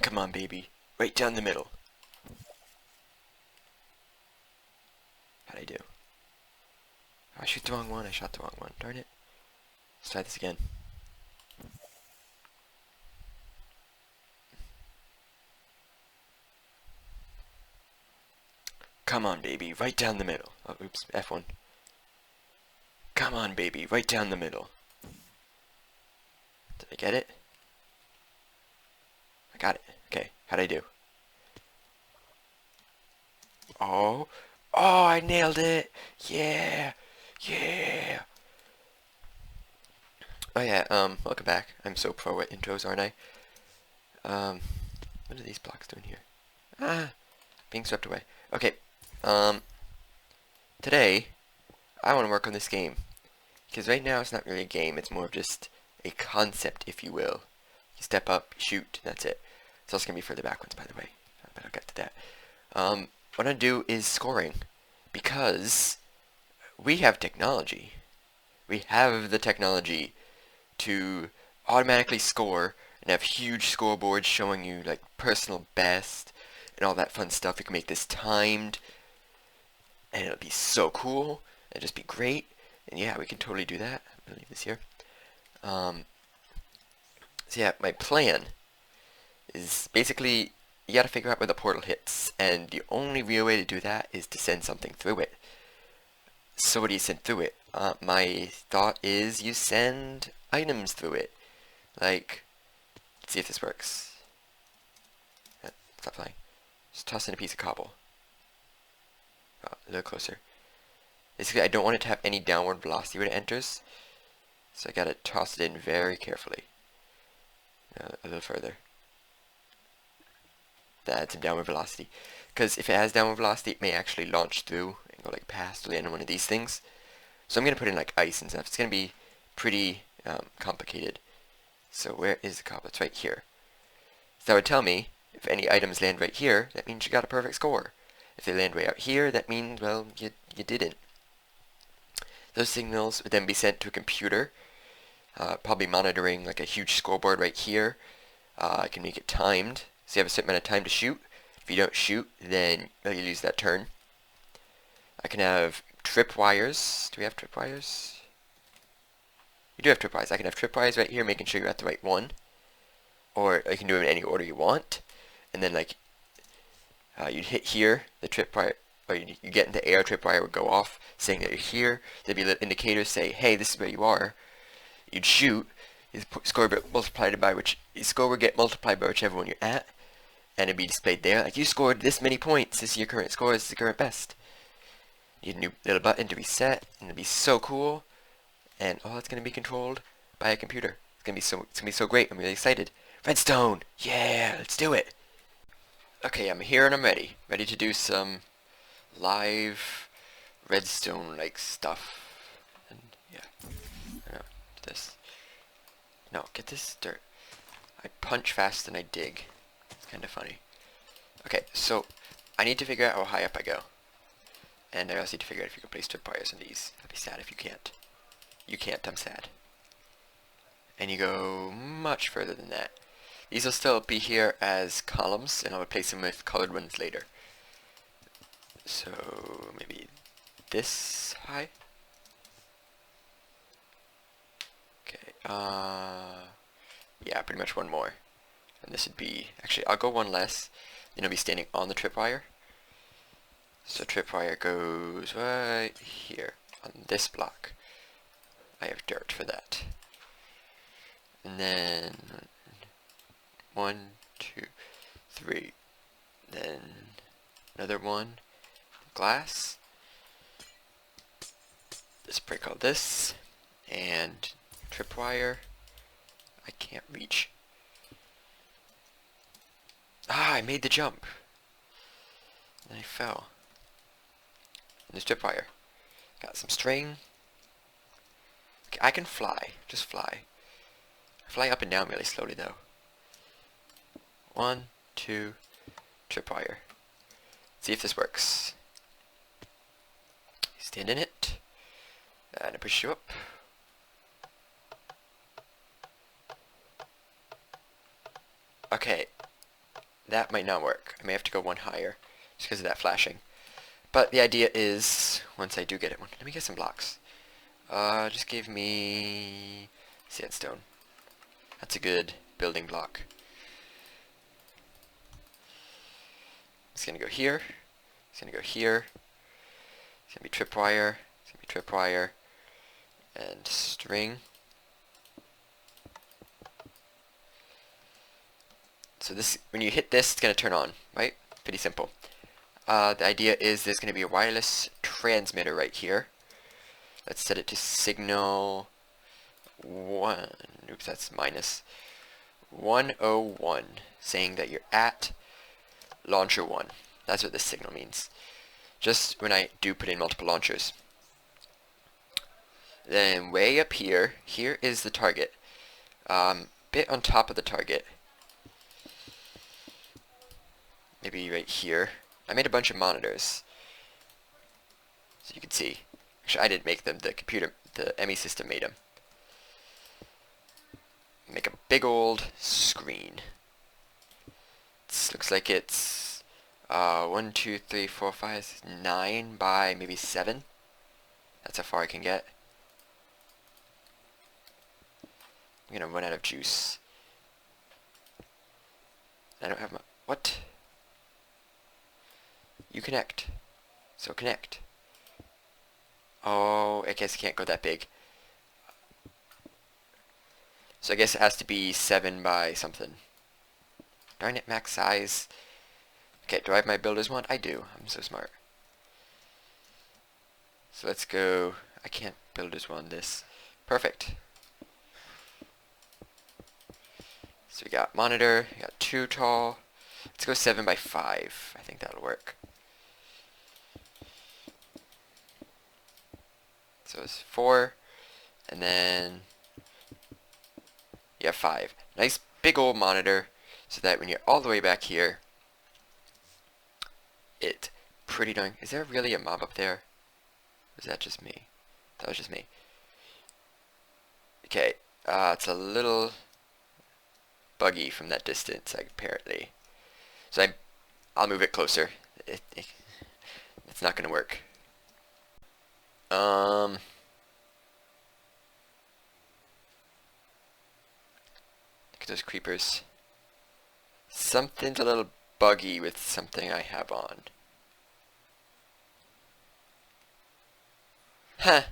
Come on, baby. Right down the middle. How'd I do? I shoot the wrong one. I shot the wrong one. Darn it. Let's try this again. Come on, baby. Right down the middle. Oh, oops. F1. Come on, baby. Right down the middle. Did I get it? I got it. Okay. How'd I do? Oh. Oh, I nailed it. Yeah. Yeah. Oh yeah, welcome back. I'm so pro at intros, aren't I? What are these blocks doing here? Ah, being swept away. Okay, today, I want to work on this game. Because right now it's not really a game, it's more of just a concept, if you will. You step up, shoot, and that's it. It's also going to be further backwards, by the way. But I'll get to that. What I do is scoring. Because we have technology. We have the technology to automatically score and have huge scoreboards showing you like personal best and all that fun stuff. We can make this timed and it'll be so cool. It'll just be great. And yeah, we can totally do that. I'm gonna leave this here. So yeah, my plan is basically you gotta figure out where the portal hits, and the only real way to do that is to send something through it. So what do you send through it? My thought is you send items through it. Like, let's see if this works. Stop flying. Just toss in a piece of cobble. Oh, a little closer. Basically, I don't want it to have any downward velocity when it enters. So I gotta toss it in very carefully. A little further. That's some downward velocity. Because if it has downward velocity, it may actually launch through and go like past the end of one of these things. So I'm going to put in like ice and stuff. It's going to be pretty complicated. So where is the cobble? It's right here. So that would tell me if any items land right here, that means you got a perfect score. If they land way out here, that means, well, you didn't. Those signals would then be sent to a computer, probably monitoring like a huge scoreboard right here. I can make it timed, so you have a certain amount of time to shoot. If you don't shoot, then you lose that turn. I can have tripwires. Do we have tripwires? We do have tripwires. I can have tripwires right here, making sure you're at the right one. Or you can do it in any order you want. And then like, you'd hit here, the tripwire, or you get into air, tripwire would go off, saying that you're here. There'd be little indicators say, hey, this is where you are. You'd shoot. His score would get multiplied by whichever one you're at. And it'd be displayed there. Like, you scored this many points. This is your current score. This is the current best. You need a new little button to reset, and it'll be so cool. And all it's gonna be controlled by a computer. It's gonna be so great. I'm really excited. Redstone! Yeah, let's do it. Okay, I'm here and I'm ready. Ready to do some live redstone-like stuff. And yeah, no, this. No, get this dirt. I punch fast and I dig. It's kind of funny. Okay, so I need to figure out how high up I go. And I also need to figure out if you can place tripwires on these. I'd be sad if you can't. You can't, I'm sad. And you go much further than that. These will still be here as columns, and I'll replace them with colored ones later. So maybe this high? Okay, yeah, pretty much one more. And this would be, actually I'll go one less, then I'll be standing on the tripwire. So tripwire goes right here on this block. I have dirt for that. And then 1, 2, 3. Then another one. Glass. Let's break all this. And tripwire. I can't reach. Ah, I made the jump. And I fell. And there's tripwire. Got some string. Okay, I can fly. Just fly. I fly up and down really slowly though. 1, 2, tripwire. See if this works. Stand in it. And I push you up. Okay. that might not work. I may have to go one higher just because of that flashing. But the idea is, once I do get it, let me get some blocks. Just give me sandstone. That's a good building block. It's gonna go here. It's gonna go here. It's gonna be tripwire. It's gonna be tripwire and string. So this, when you hit this, it's gonna turn on, right? Pretty simple. The idea is there's gonna be a wireless transmitter right here. Let's set it to signal 1. Oops, that's minus 101, saying that you're at launcher 1. That's what this signal means. Just when I do put in multiple launchers. Then way up here, here is the target. Bit on top of the target. Maybe right here. I made a bunch of monitors. So you can see. Actually, I didn't make them. The ME system made them. Make a big old screen. This looks like it's 1, 2, 3, 4, 5, 9 by maybe 7. That's how far I can get. I'm gonna run out of juice. I don't have my... What? You connect. So connect. Oh, I guess it can't go that big. So I guess it has to be 7 by something. Darn it, max size. Okay, do I have my builders one? I do. I'm so smart. So let's go... I can't builders one this. Perfect. So we got monitor, we got 2 tall. Let's go 7 by 5. I think that'll work. So it's 4, and then you have 5. Nice big old monitor, so that when you're all the way back here, it pretty darn... Is there really a mob up there? Or is that just me? That was just me. Okay, it's a little buggy from that distance, apparently. So I'll move it closer. It's not gonna work. Look at those creepers. Something's a little buggy with something I have on. Huh.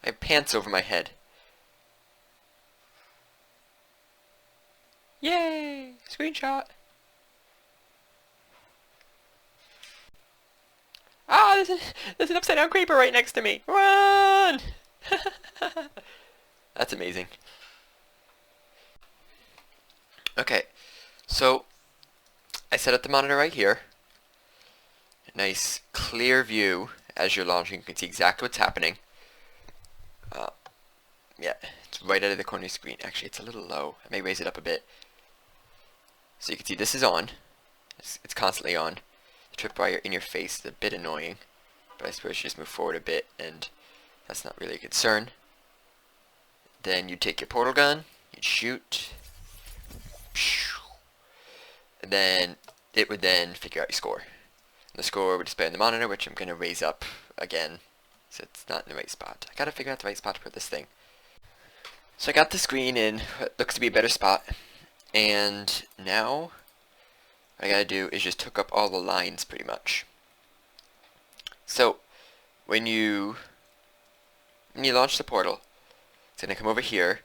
I have pants over my head. Yay! Screenshot! Ah, there's an upside down creeper right next to me. Run! That's amazing. Okay, so I set up the monitor right here. A nice clear view as you're launching. You can see exactly what's happening. Yeah, it's right out of the corner of the screen. Actually, it's a little low. I may raise it up a bit. So you can see this is on. It's constantly on. The tripwire in your face is a bit annoying, but I suppose you just move forward a bit, and that's not really a concern. Then you take your portal gun, you'd shoot, and then it would then figure out your score. And the score would display on the monitor, which I'm going to raise up again, so it's not in the right spot. I gotta figure out the right spot to put this thing. So I got the screen in what looks to be a better spot, and now what I gotta do is just hook up all the lines pretty much. So when you launch the portal, it's gonna come over here,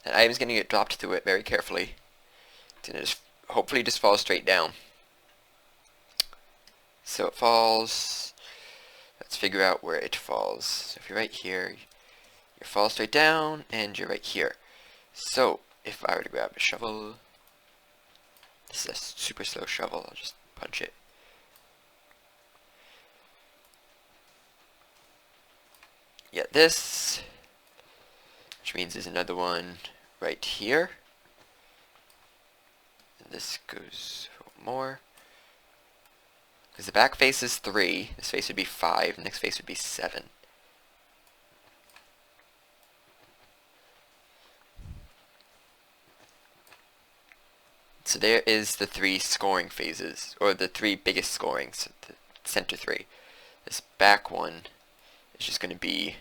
and item's gonna get dropped through it very carefully. It's gonna just hopefully just fall straight down. So it falls. Let's figure out where it falls. So if you're right here, you fall straight down, and you're right here. So if I were to grab a shovel, this is a super slow shovel, I'll just punch it. Yeah, this, which means there's another one right here. And this goes more. Because the back face is 3, this face would be 5, the next face would be 7. So there is the 3 scoring phases, or the 3 biggest scorings, the center 3. This back one is just going to be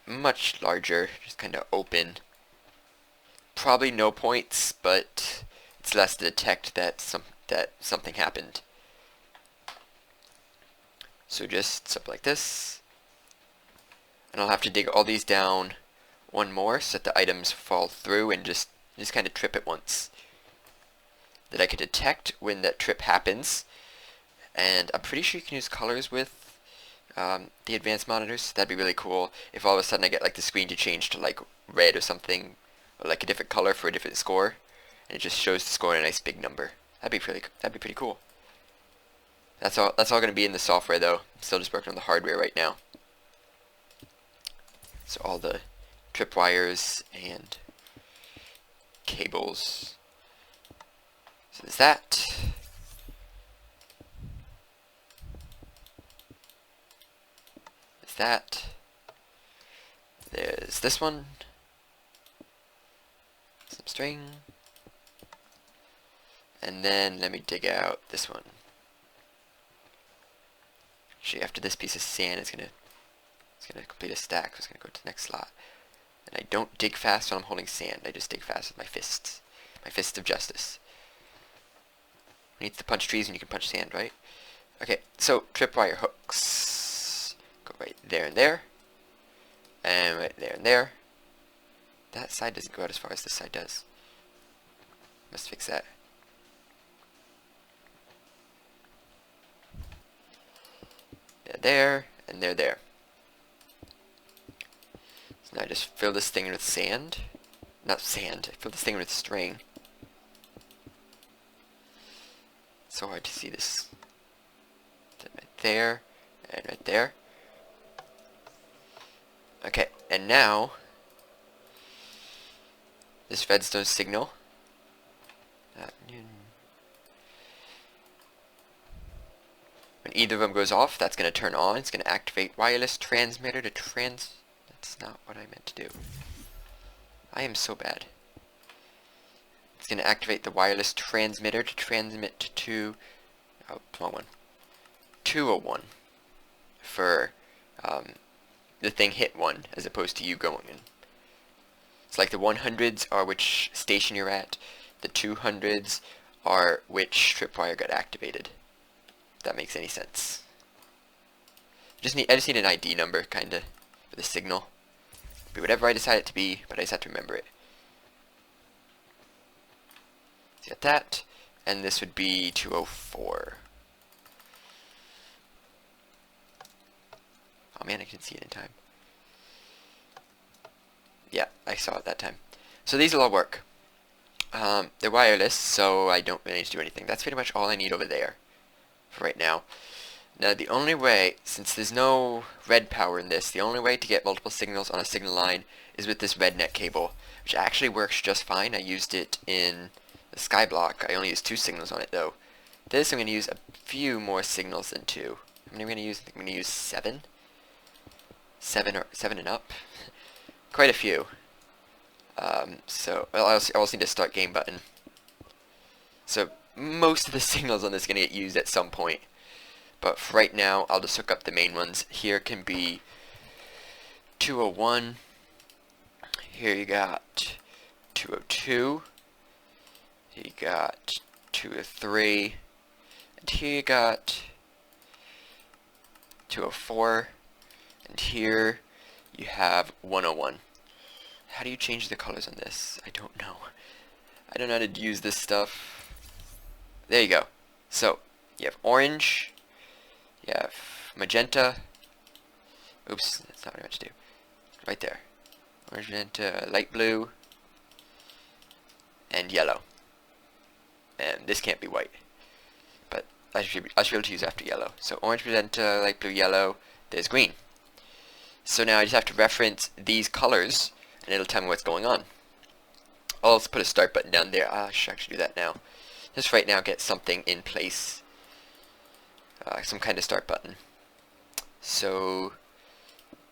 much larger, just kind of open. Probably no points, but it's less to detect that something happened. So just something like this. And I'll have to dig all these down one more so that the items fall through and just kind of trip it once. That I can detect when that trip happens. And I'm pretty sure you can use colors with the advanced monitors. That'd be really cool if all of a sudden I get like the screen to change to like red or something, or like a different color for a different score, and it just shows the score in a nice big number. That'd be pretty cool. That's all going to be in the software though. I'm still just working on the hardware right now. So all the tripwires and cables. So there's that. There's that. There's this one. Some string. And then let me dig out this one. Actually, after this piece of sand, it's gonna complete a stack, so it's gonna go to the next slot. And I don't dig fast when I'm holding sand. I just dig fast with my fists. My fists of justice. You need to punch trees and you can punch sand, right? Okay, so tripwire hooks. Go right there and there. And right there and there. That side doesn't go out as far as this side does. Must fix that. They're there, and they're there. So now I just fill this thing with sand. Not sand, I fill this thing with string. It's so hard to see this. Right there, and right there. Okay, and now this redstone signal. When either of them goes off, that's going to turn on. It's going to activate wireless transmitter to That's not what I meant to do. I am so bad. It's going to activate the wireless transmitter to transmit to... Oh, wrong one. 201. For the thing hit 1 as opposed to you going in. It's like the 100s are which station you're at. The 200s are which tripwire got activated. If that makes any sense. I just need an ID number, kinda, for the signal. Be whatever I decide it to be, but I just have to remember it. So you got that, and this would be 204. Oh man, I can see it in time. Yeah, I saw it that time. So these will all work. They're wireless, so I don't really need to do anything. That's pretty much all I need over there for right now. Now the only way, since there's no red power in this, the only way to get multiple signals on a signal line is with this red net cable, which actually works just fine. I used it in the skyblock. I only used 2 signals on it though. This I'm going to use a few more signals than 2. How many am I going to use? I think I'm going to use 7. 7 and up. Quite a few. So I also need a start game button. So most of the signals on this are going to get used at some point. But for right now, I'll just hook up the main ones. Here can be 201. Here you got 202. Here you got 203. And here you got 204. And here you have 101. How do you change the colors on this? I don't know. I don't know how to use this stuff. There you go. So, you have orange, you have magenta. Oops, that's not what I meant to do. Right there. Orange, magenta, light blue, and yellow. And this can't be white. But I should be able to use after yellow. So orange, magenta, light blue, yellow, there's green. So now I just have to reference these colors, and it'll tell me what's going on. I'll also put a start button down there. I should actually do that now. Just right now get something in place. Some kind of start button. So,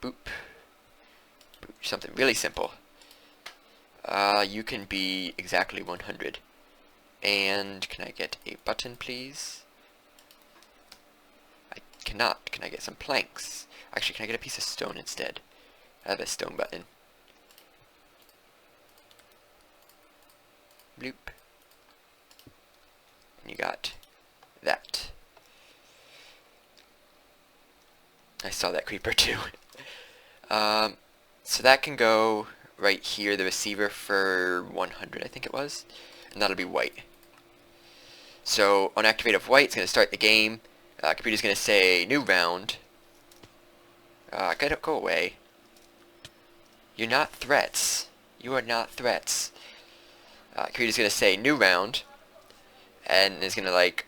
boop. Boop. Something really simple. You can be exactly 100. And can I get a button, please? I cannot. Can I get some planks? Actually, can I get a piece of stone instead? I have a stone button. Bloop. And you got that. I saw that creeper too. So that can go right here, the receiver for 100, I think it was. And that'll be white. So on activate of white, it's going to start the game. Computer's going to say new round. Go away. You're not threats. You are not threats. Computer's going to say new round. And it's going to like,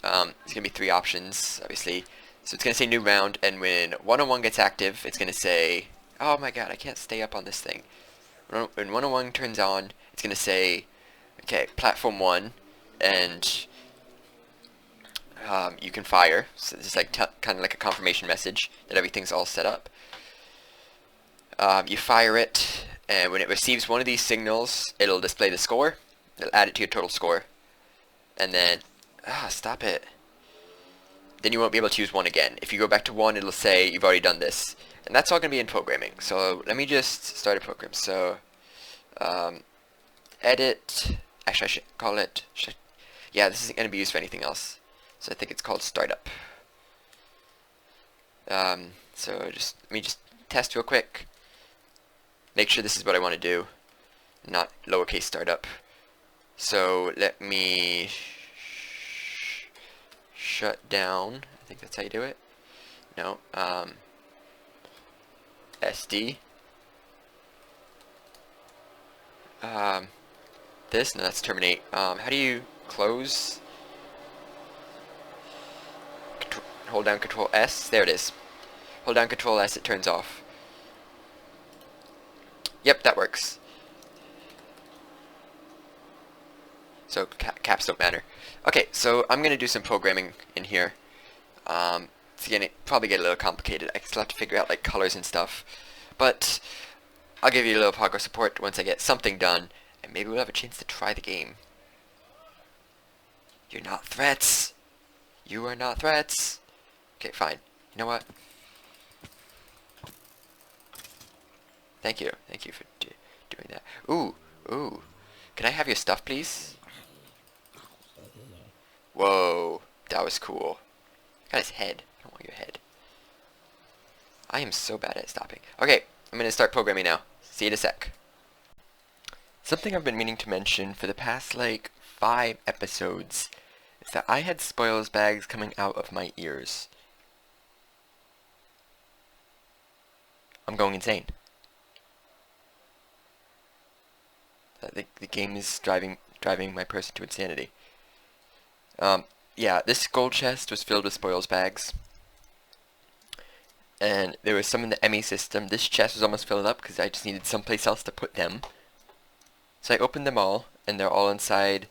there's going to be 3 options, obviously. So it's going to say new round, and when 101 gets active, it's going to say, oh my god, I can't stay up on this thing. When 101 turns on, it's going to say, okay, platform 1, and you can fire. So this is like kind of like a confirmation message that everything's all set up. You fire it, and when it receives one of these signals, it'll display the score. It'll add it to your total score. And then, stop it. Then you won't be able to use 1 again. If you go back to 1, it'll say you've already done this. And that's all going to be in programming. So let me just start a program. So, edit. Actually, I should call it. Yeah, this isn't going to be used for anything else. So I think it's called startup. So let me just test real quick. Make sure this is what I want to do, not lowercase startup. So let me shut down. I think that's how you do it. No. SD. This. No, that's terminate. How do you close? Hold down Control S. There it is. Hold down Control S. It turns off. Yep, that works. So caps don't matter. Okay, so I'm gonna do some programming in here. It's gonna probably get a little complicated. I still have to figure out like colors and stuff, but I'll give you a little progress report once I get something done, and maybe we'll have a chance to try the game. You're not threats. You are not threats. Okay, fine. You know what? Thank you. Thank you for doing that. Ooh, ooh. Can I have your stuff, please? Whoa, that was cool. Got his head. I don't want your head. I am so bad at stopping. Okay, I'm gonna start programming now. See you in a sec. Something I've been meaning to mention for the past like 5 episodes is that I had spoils bags coming out of my ears. I'm going insane. The game is driving my person to insanity. Yeah, this gold chest was filled with spoils bags. And there was some in the ME system. This chest was almost filled up because I just needed someplace else to put them. So I opened them all, and they're all inside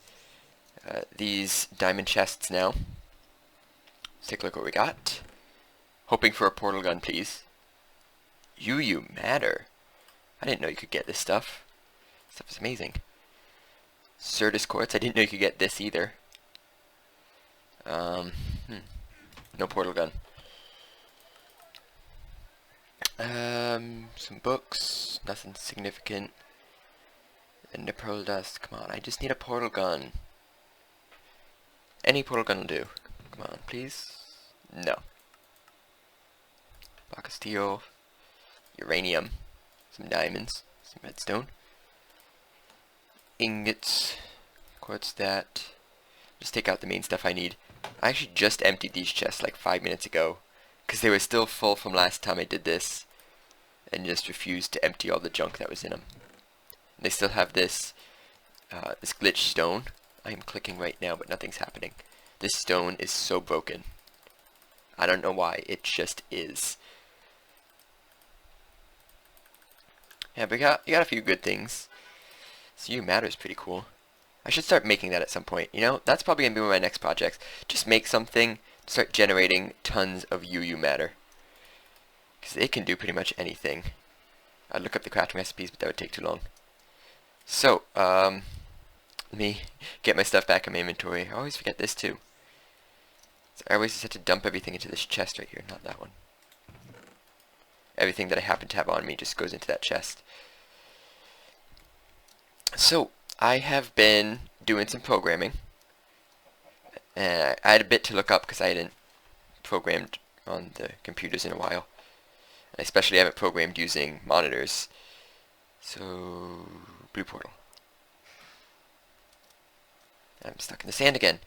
these diamond chests now. Let's take a look what we got. Hoping for a portal gun, please. You matter. I didn't know you could get this stuff. This stuff is amazing. Certus quartz. I didn't know you could get this either. No portal gun. Some books. Nothing significant. And the pearl dust. Come on, I just need a portal gun. Any portal gun will do. Come on, please. No. Block of steel. Uranium. Some diamonds. Some redstone. Ingots. Quartz that. Just take out the main stuff I need. I actually just emptied these chests like 5 minutes ago, because they were still full from last time I did this, and just refused to empty all the junk that was in them. They still have this this glitch stone. I am clicking right now, but nothing's happening. This stone is so broken. I don't know why, it just is. Yeah, but you got a few good things. So you matter is pretty cool. I should start making that at some point. You know, that's probably going to be one of my next projects. Just make something, start generating tons of UU matter. Because it can do pretty much anything. I'd look up the crafting recipes, but that would take too long. So, Let me get my stuff back in my inventory. I always forget this too. So I always just have to dump everything into this chest right here, not that one. Everything that I happen to have on me just goes into that chest. So, I have been doing some programming. And I had a bit to look up because I hadn't programmed on the computers in a while. I especially haven't programmed using monitors. So, blue portal. I'm stuck in the sand again.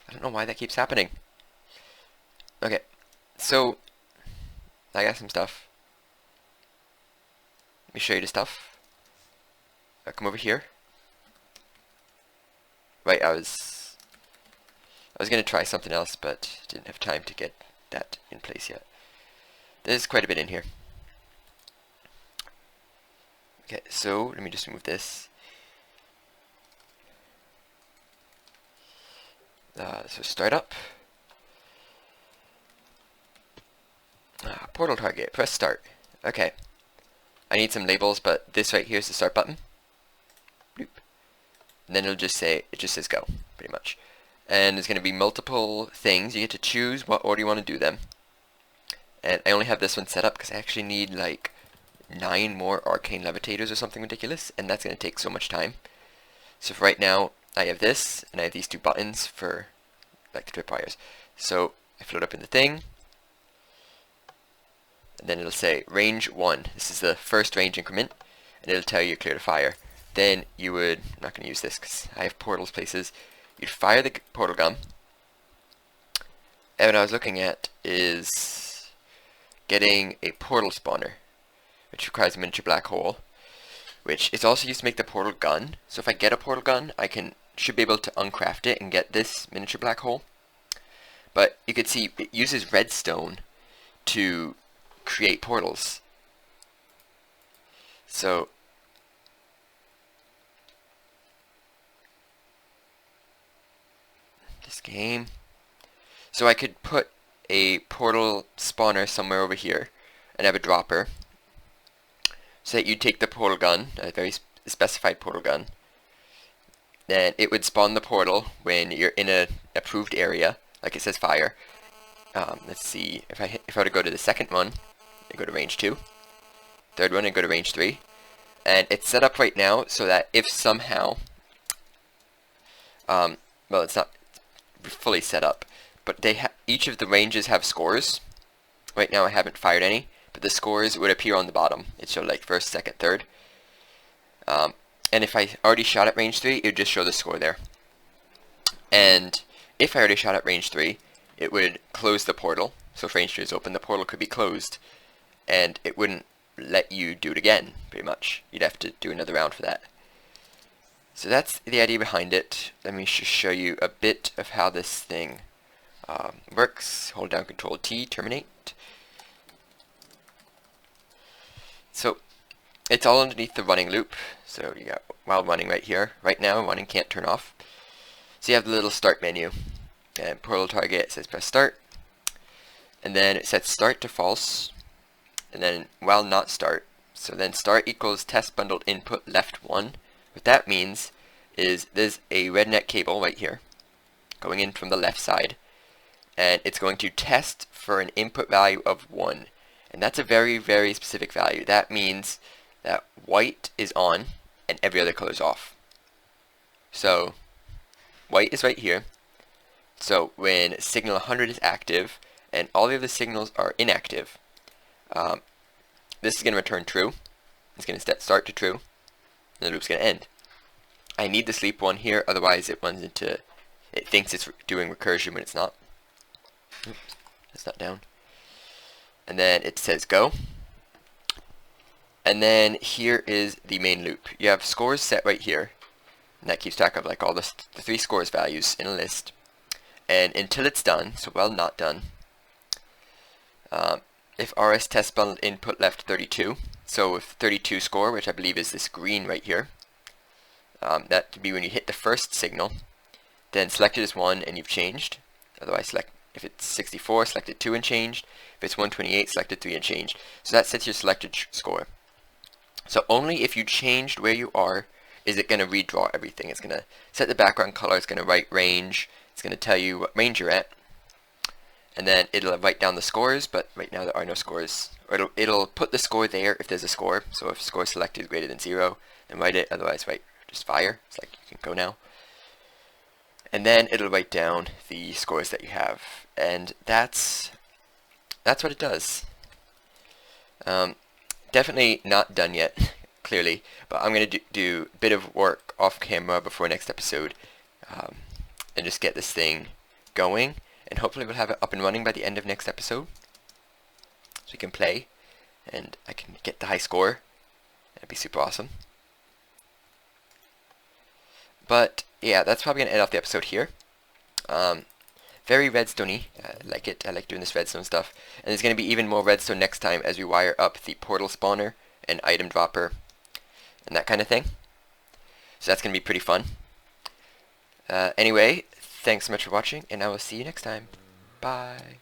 I don't know why that keeps happening. Okay, so I got some stuff. Let me show you the stuff. I'll come over here. Right, I was gonna try something else, but didn't have time to get that in place yet. There's quite a bit in here. Okay, so let me just move this. So start up. Portal target. Press start. Okay. I need some labels, but this right here is the start button. Bloop. And then it just says go, pretty much. And there's going to be multiple things. You get to choose what order you want to do them. And I only have this one set up because I actually need like 9 more arcane levitators or something ridiculous, and that's going to take so much time. So for right now, I have this, and I have these 2 buttons for like the tripwires. So I float up in the thing, and then it'll say range 1. This is the first range increment, and it'll tell you clear to fire. Then you would, I'm not going to use this because I have portals places, you'd fire the portal gun. And what I was looking at is getting a portal spawner, which requires a miniature black hole, which is also used to make the portal gun. So if I get a portal gun, I should be able to uncraft it and get this miniature black hole. But you can see it uses redstone to create portals. So this game. So I could put a portal spawner somewhere over here and have a dropper. So that you take the portal gun, a very specified portal gun, then it would spawn the portal when you're in a approved area, like it says fire. Let's see, if I were to go to the second one, I go to range 2. Third one, I go to range 3. And it's set up right now so that if somehow, well, it's not fully set up, but each of the ranges have scores. Right now I haven't fired any, but the scores would appear on the bottom. It showed like first, second, third. And if I already shot at range 3, it would just show the score there. And if I already shot at range 3, it would close the portal. So if range 3 is open, the portal could be closed. And it wouldn't let you do it again, pretty much. You'd have to do another round for that. So that's the idea behind it. Let me just show you a bit of how this thing works. Hold down Control T, terminate. So it's all underneath the running loop. So you got while running right here. Right now, running can't turn off. So you have the little start menu. And portal target says press start. And then it sets start to false. And then while not start. So then start equals test bundled input left 1. What that means is there's a rednet cable right here going in from the left side. And it's going to test for an input value of 1. And that's a very, very specific value. That means that white is on and every other color is off. So white is right here. So when signal 100 is active and all the other signals are inactive, this is going to return true. It's going to start to true. And the loop's going to end. I need the sleep one here, otherwise it runs into, it thinks it's doing recursion when it's not. Oops, that's not down. And then it says go. And then here is the main loop. You have scores set right here. And that keeps track of like all the 3 scores values in a list. And until it's done, so well not done, if RS test bundled input left 32, so with 32 score, which I believe is this green right here, that would be when you hit the first signal, then select it as 1 and you've changed. Otherwise select, if it's 64, select it 2 and changed. If it's 128, select it 3 and changed. So that sets your selected score. So only if you changed where you are is it going to redraw everything. It's going to set the background color, it's going to write range, it's going to tell you what range you're at, and then it'll write down the scores, but right now there are no scores. Or it'll put the score there if there's a score, so if score selected is greater than 0, then write it, otherwise write just fire. It's like you can go now. And then it'll write down the scores that you have, and that's what it does. Definitely not done yet, clearly, but I'm going to do a bit of work off camera before next episode, and just get this thing going, and hopefully we'll have it up and running by the end of next episode, so we can play, and I can get the high score. That'd be super awesome. But yeah, that's probably going to end off the episode here. Very redstone-y. I like it. I like doing this redstone stuff. And there's going to be even more redstone next time as we wire up the portal spawner and item dropper and that kind of thing. So that's going to be pretty fun. Anyway, thanks so much for watching, and I will see you next time. Bye.